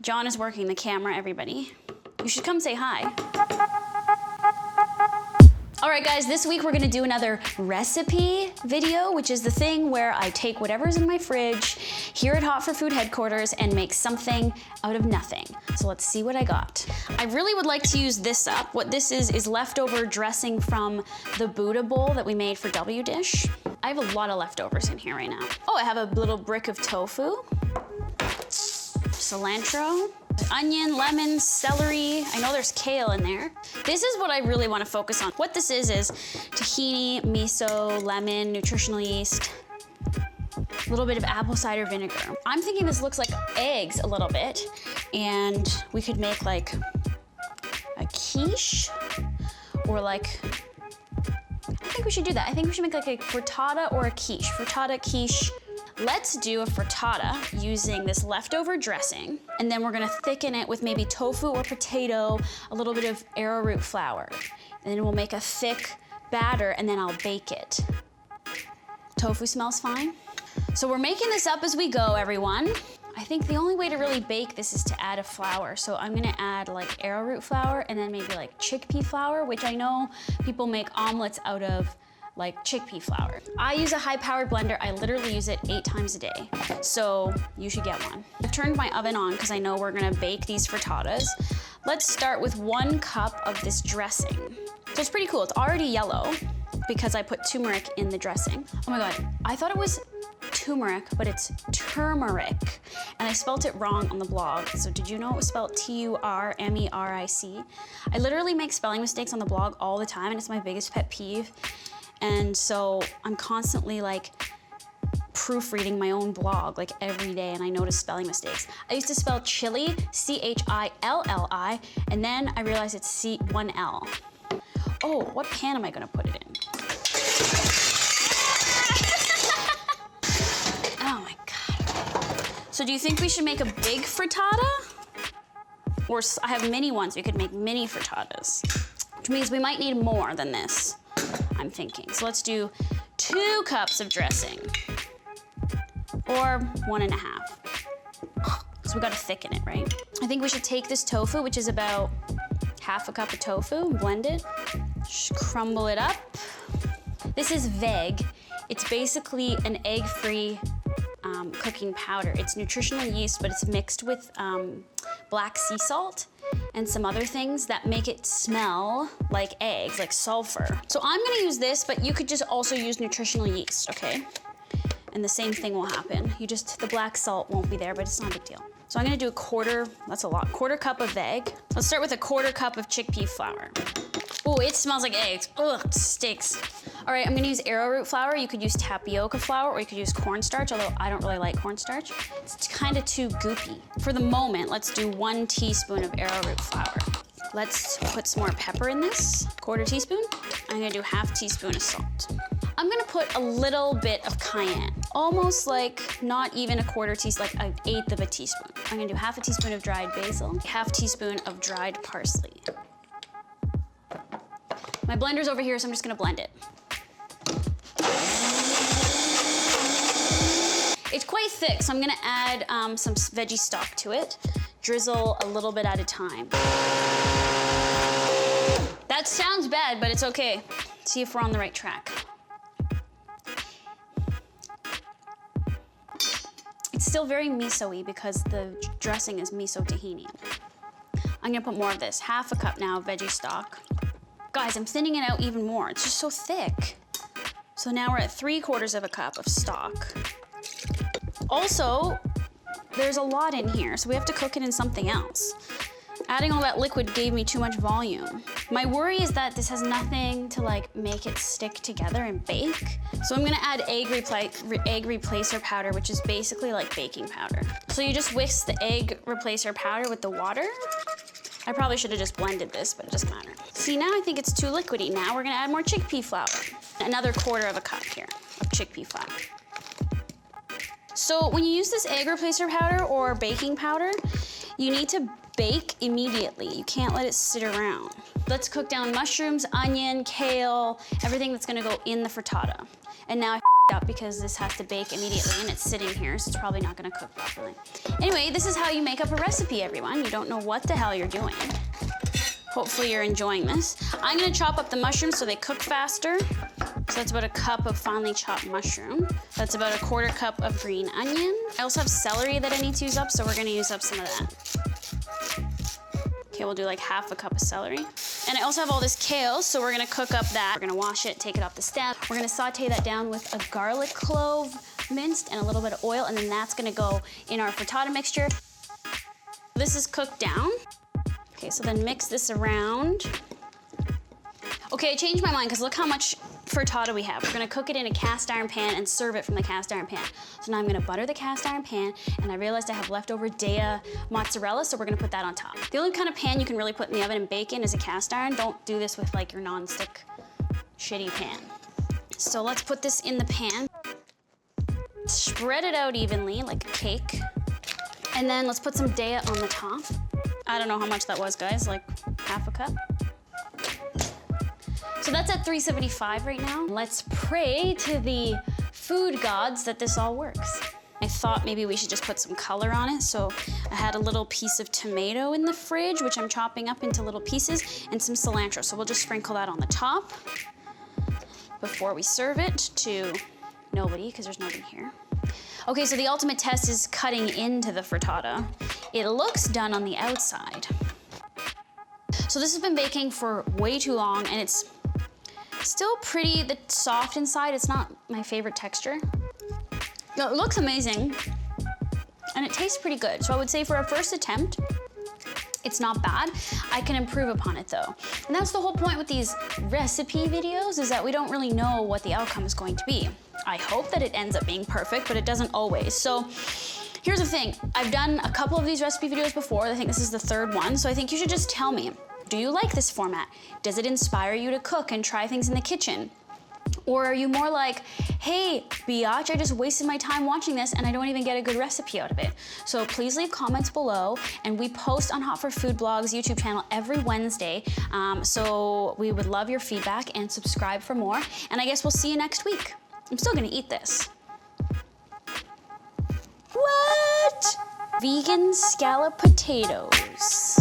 John is working the camera, everybody. You should come say hi. All right, guys, this week we're gonna do another recipe video, which is the thing where I take whatever's in my fridge here at Hot for Food headquarters and make something out of nothing. So let's see what I got. I really would like to use this up. What this is leftover dressing from the Buddha bowl that we made for W Dish. I have a lot of leftovers in here right now. Oh, I have a little brick of tofu, cilantro, onion, lemon, celery. I know there's kale in there. This is what I really want to focus on. What this is tahini, miso, lemon, nutritional yeast, a little bit of apple cider vinegar. I'm thinking this looks like eggs a little bit, and we could make like a quiche or like, I think we should do that. I think we should make like a frittata or a quiche. Frittata, quiche. Let's do a frittata using this leftover dressing, and then we're gonna thicken it with maybe tofu or potato, a little bit of arrowroot flour. And then we'll make a thick batter, and then I'll bake it. Tofu smells fine. So we're making this up as we go, everyone. I think the only way to really bake this is to add a flour. So I'm gonna add like arrowroot flour and then maybe like chickpea flour, which I know people make omelets out of like chickpea flour. I use a high-powered blender. I literally use it 8 times a day. So you should get one. I've turned my oven on because I know we're gonna bake these frittatas. Let's start with 1 cup of this dressing. So it's pretty cool. It's already yellow because I put turmeric in the dressing. Oh my God, I thought it was turmeric, but it's turmeric. And I spelt it wrong on the blog. So did you know it was spelled T-U-R-M-E-R-I-C? I literally make spelling mistakes on the blog all the time, and it's my biggest pet peeve. And so I'm constantly like proofreading my own blog like every day, and I notice spelling mistakes. I used to spell chili, C-H-I-L-L-I, and then I realized it's C-1-L. Oh, what pan am I gonna put it in? Oh my God. So do you think we should make a big frittata? Or I have mini ones, we could make mini frittatas, which means we might need more than this, I'm thinking. So let's do 2 cups of dressing, or 1.5. So we gotta thicken it, right? I think we should take this tofu, which is about 1/2 cup of tofu, and blend it. Just crumble it up. This is veg. It's basically an egg-free cooking powder. It's nutritional yeast, but it's mixed with black sea salt and some other things that make it smell like eggs, like sulfur. So I'm gonna use this, but you could just also use nutritional yeast, okay? And the same thing will happen. The black salt won't be there, but it's not a big deal. So I'm gonna do that's a lot, 1/4 cup of veg. Let's start with a 1/4 cup of chickpea flour. Oh, it smells like eggs. Ugh, it stinks. All right, I'm gonna use arrowroot flour. You could use tapioca flour, or you could use cornstarch, although I don't really like cornstarch. It's kind of too goopy. For the moment, let's do 1 teaspoon of arrowroot flour. Let's put some more pepper in this, 1/4 teaspoon. I'm gonna do 1/2 teaspoon of salt. I'm gonna put a little bit of cayenne, almost like not even a 1/4 teaspoon, like 1/8 of a teaspoon. I'm gonna do 1/2 teaspoon of dried basil, 1/2 teaspoon of dried parsley. My blender's over here, so I'm just gonna blend it. It's quite thick, so I'm gonna add some veggie stock to it. Drizzle a little bit at a time. That sounds bad, but it's okay. See if we're on the right track. It's still very miso-y because the dressing is miso tahini. I'm gonna put more of this, 1/2 cup now of veggie stock. Guys, I'm thinning it out even more. It's just so thick. So now we're at 3/4 cup of stock. Also, there's a lot in here, so we have to cook it in something else. Adding all that liquid gave me too much volume. My worry is that this has nothing to like make it stick together and bake. So I'm gonna add egg replacer powder, which is basically like baking powder. So you just whisk the egg replacer powder with the water. I probably should have just blended this, but it doesn't matter. See, now I think it's too liquidy. Now we're gonna add more chickpea flour. Another 1/4 cup here of chickpea flour. So when you use this egg replacer powder or baking powder, you need to bake immediately. You can't let it sit around. Let's cook down mushrooms, onion, kale, everything that's gonna go in the frittata. And now I up because this has to bake immediately and it's sitting here, so it's probably not gonna cook properly. Anyway, this is how you make up a recipe, everyone. You don't know what the hell you're doing. Hopefully you're enjoying this. I'm gonna chop up the mushrooms so they cook faster. So that's about a cup of finely chopped mushroom. That's about a 1/4 cup of green onion. I also have celery that I need to use up, so we're gonna use up some of that. Okay, we'll do like 1/2 cup of celery. And I also have all this kale, so we're gonna cook up that. We're gonna wash it, take it off the stem. We're gonna saute that down with a garlic clove minced and a little bit of oil, and then that's gonna go in our frittata mixture. This is cooked down. Okay, so then mix this around. Okay, I changed my mind because look how much frittata we have. We're gonna cook it in a cast iron pan and serve it from the cast iron pan. So now I'm gonna butter the cast iron pan, and I realized I have leftover Dea mozzarella, so we're gonna put that on top. The only kind of pan you can really put in the oven and bake in is a cast iron. Don't do this with like your non-stick shitty pan. So let's put this in the pan. Spread it out evenly like a cake. And then let's put some Dea on the top. I don't know how much that was, guys, like 1/2 cup. So that's at 375 right now. Let's pray to the food gods that this all works. I thought maybe we should just put some color on it. So I had a little piece of tomato in the fridge, which I'm chopping up into little pieces, and some cilantro. So we'll just sprinkle that on the top before we serve it to nobody, because there's nobody here. Okay, so the ultimate test is cutting into the frittata. It looks done on the outside. So this has been baking for way too long, and it's still pretty soft inside. It's not my favorite texture. No, it looks amazing, and it tastes pretty good. So I would say for a first attempt, it's not bad. I can improve upon it though. And that's the whole point with these recipe videos, is that we don't really know what the outcome is going to be. I hope that it ends up being perfect, but it doesn't always. So here's the thing. I've done a couple of these recipe videos before. I think this is the 3rd one. So I think you should just tell me, do you like this format? Does it inspire you to cook and try things in the kitchen? Or are you more like, hey, biatch, I just wasted my time watching this and I don't even get a good recipe out of it? So please leave comments below, and we post on Hot for Food Blog's YouTube channel every Wednesday. So we would love your feedback, and subscribe for more. And I guess we'll see you next week. I'm still gonna eat this. What? Vegan scallop potatoes.